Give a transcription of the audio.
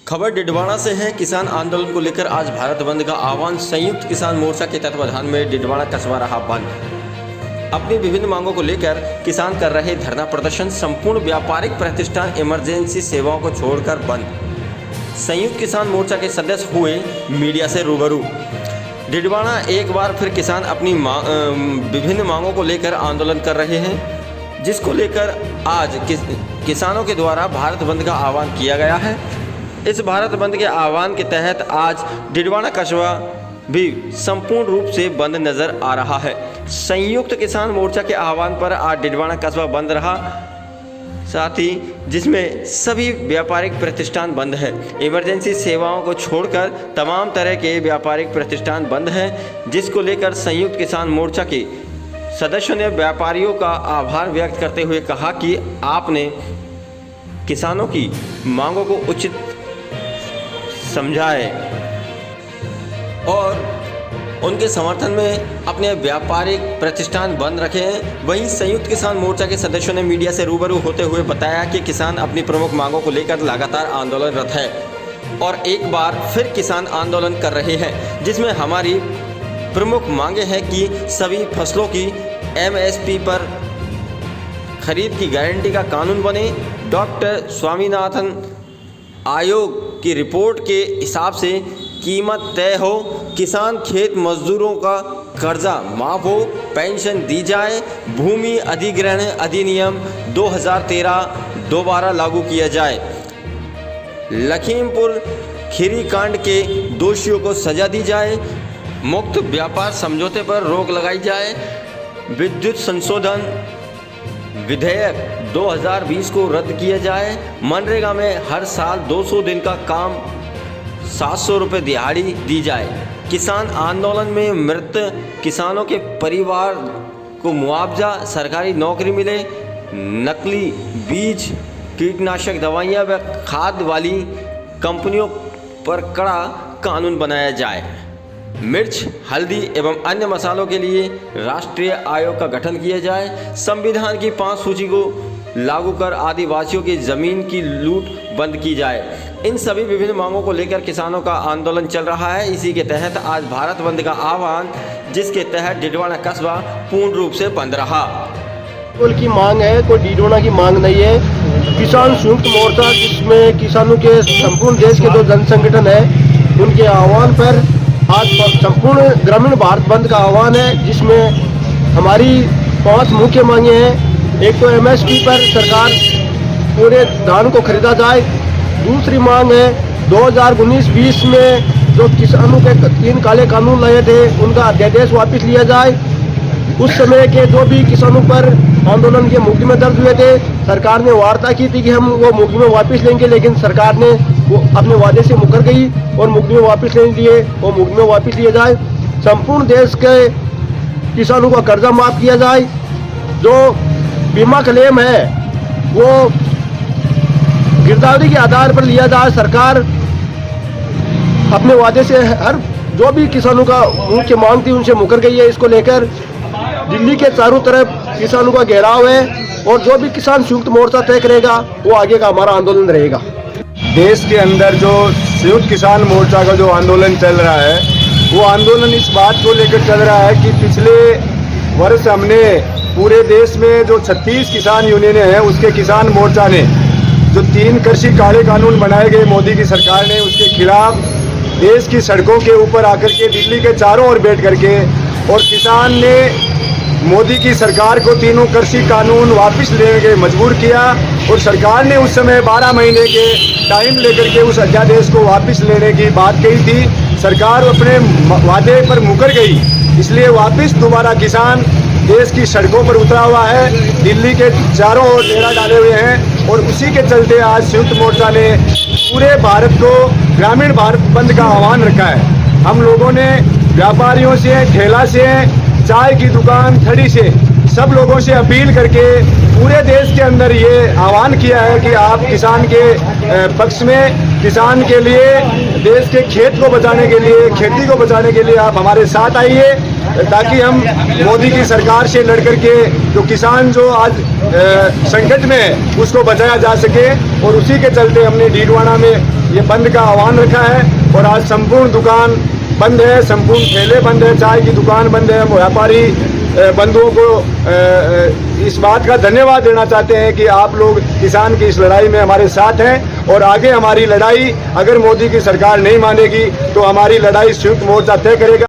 खबर डिडवाना से है। किसान आंदोलन को लेकर आज भारत बंद का आह्वान। संयुक्त किसान मोर्चा के तत्वाधान में डिडवाना कस्बा रहा बंद। अपनी विभिन्न मांगों को लेकर किसान कर रहे धरना प्रदर्शन। संपूर्ण व्यापारिक प्रतिष्ठान इमरजेंसी सेवाओं को छोड़कर बंद। संयुक्त किसान मोर्चा के सदस्य हुए मीडिया से रूबरू। डिडवाना एक बार फिर किसान अपनी विभिन्न मांगों को लेकर आंदोलन कर रहे हैं, जिसको लेकर आज किसानों के द्वारा भारत बंद का आह्वान किया गया है। इस भारत बंद के आह्वान के तहत आज डिडवाना कस्बा भी संपूर्ण रूप से बंद नजर आ रहा है। संयुक्त किसान मोर्चा के आह्वान पर आज डिडवाना कस्बा बंद रहा, साथ ही जिसमें सभी व्यापारिक प्रतिष्ठान बंद है। इमरजेंसी सेवाओं को छोड़कर तमाम तरह के व्यापारिक प्रतिष्ठान बंद हैं, जिसको लेकर संयुक्त किसान मोर्चा के सदस्यों ने व्यापारियों का आभार व्यक्त करते हुए कहा कि आपने किसानों की मांगों को उचित समझाए और उनके समर्थन में अपने व्यापारिक प्रतिष्ठान बंद रखे हैं। वहीं संयुक्त किसान मोर्चा के सदस्यों ने मीडिया से रूबरू होते हुए बताया कि किसान अपनी प्रमुख मांगों को लेकर लगातार आंदोलनरत है और एक बार फिर किसान आंदोलन कर रहे हैं, जिसमें हमारी प्रमुख मांगे हैं कि सभी फसलों की MSP पर खरीद की गारंटी का कानून बने। डॉक्टर स्वामीनाथन आयोग की रिपोर्ट के हिसाब से कीमत तय हो, किसान खेत मजदूरों का कर्जा माफ हो, पेंशन दी जाए, भूमि अधिग्रहण अधिनियम 2013 दोबारा लागू किया जाए, लखीमपुर खीरी कांड के दोषियों को सजा दी जाए, मुक्त व्यापार समझौते पर रोक लगाई जाए, विद्युत संशोधन विधेयक 2020 को रद्द किया जाए, मनरेगा में हर साल 200 दिन का काम 700 रुपये दिहाड़ी दी जाए, किसान आंदोलन में मृत किसानों के परिवार को मुआवजा, सरकारी नौकरी मिले, नकली बीज कीटनाशक दवाइयाँ व खाद वाली कंपनियों पर कड़ा कानून बनाया जाए, मिर्च, हल्दी एवं अन्य मसालों के लिए राष्ट्रीय आयोग का गठन किया जाए, संविधान की 5 सूची को लागू कर आदिवासियों की जमीन की लूट बंद की जाए। इन सभी विभिन्न मांगों को लेकर किसानों का आंदोलन चल रहा है। इसी के तहत आज भारत बंद का आह्वान, जिसके तहत डिडवाना कस्बा पूर्ण रूप से बंद रहा। की मांग है, कोई डिडवाना की मांग नहीं है। किसान संयुक्त मोर्चा, जिसमें किसानों के संपूर्ण देश के जो जन संगठन है, उनके आह्वान पर आज संपूर्ण ग्रामीण भारत बंद का आह्वान है, जिसमें हमारी 5 मुख्य मांगे हैं। एक तो MSP पर सरकार पूरे धान को खरीदा जाए। दूसरी मांग है 2019-20 में जो किसानों के 3 काले कानून लाए थे, उनका अध्यादेश वापस लिया जाए। उस समय के जो भी किसानों पर आंदोलन के मुकदमे दर्ज हुए थे, सरकार ने वार्ता की थी कि हम वो मुकदमे वापस लेंगे, लेकिन सरकार ने वो अपने वादे से मुकर गई और मुकदमे वापस नहीं लिए। वो मुकदमे वापस लिए जाए। संपूर्ण देश के किसानों का कर्जा माफ किया जाए। जो बीमा क्लेम है वो गिरदावरी के आधार पर लिया जाए। सरकार अपने वादे से हर जो भी किसानों का मुख्य मांग थी उनसे मुकर गई है। इसको लेकर दिल्ली के चारों तरफ किसानों का घेराव है और जो भी किसान संयुक्त मोर्चा तय करेगा वो आगे का हमारा आंदोलन रहेगा। देश के अंदर जो संयुक्त किसान मोर्चा का जो आंदोलन चल रहा है, वो आंदोलन इस बात को लेकर चल रहा है कि पिछले वर्ष हमने पूरे देश में जो 36 किसान यूनियनें हैं, उसके किसान मोर्चा ने जो 3 कृषि काले कानून बनाए गए मोदी की सरकार ने, उसके खिलाफ देश की सड़कों के ऊपर आकर के दिल्ली के चारों ओर बैठ करके और किसान ने मोदी की सरकार को 3 कृषि कानून वापस लेने के मजबूर किया और सरकार ने उस समय 12 महीने के टाइम लेकर के उस अध्यादेश को वापस लेने की बात कही थी। सरकार अपने वादे पर मुकर गई, इसलिए वापस दोबारा किसान देश की सड़कों पर उतरा हुआ है, दिल्ली के चारों ओर डेरा डाले हुए हैं और उसी के चलते आज संयुक्त मोर्चा ने पूरे भारत को ग्रामीण भारत बंद का आह्वान रखा है। हम लोगों ने व्यापारियों से, ठेला से, चाय की दुकान, थड़ी से, सब लोगों से अपील करके पूरे देश के अंदर ये आह्वान किया है कि आप किसान के पक्ष में, किसान के लिए, देश के खेत को बचाने के लिए, खेती को बचाने के लिए आप हमारे साथ आइए, ताकि हम मोदी की सरकार से लड़ करके जो किसान जो आज संकट में है उसको बचाया जा सके। और उसी के चलते हमने डिडवाना में ये बंद का आह्वान रखा है और आज संपूर्ण दुकान बंद है, संपूर्ण ठेले बंद है, चाय की दुकान बंद है। व्यापारी बंधुओं को इस बात का धन्यवाद देना चाहते हैं कि आप लोग किसान की इस लड़ाई में हमारे साथ हैं और आगे हमारी लड़ाई अगर मोदी की सरकार नहीं मानेगी तो हमारी लड़ाई संयुक्त मोर्चा तय करेगा।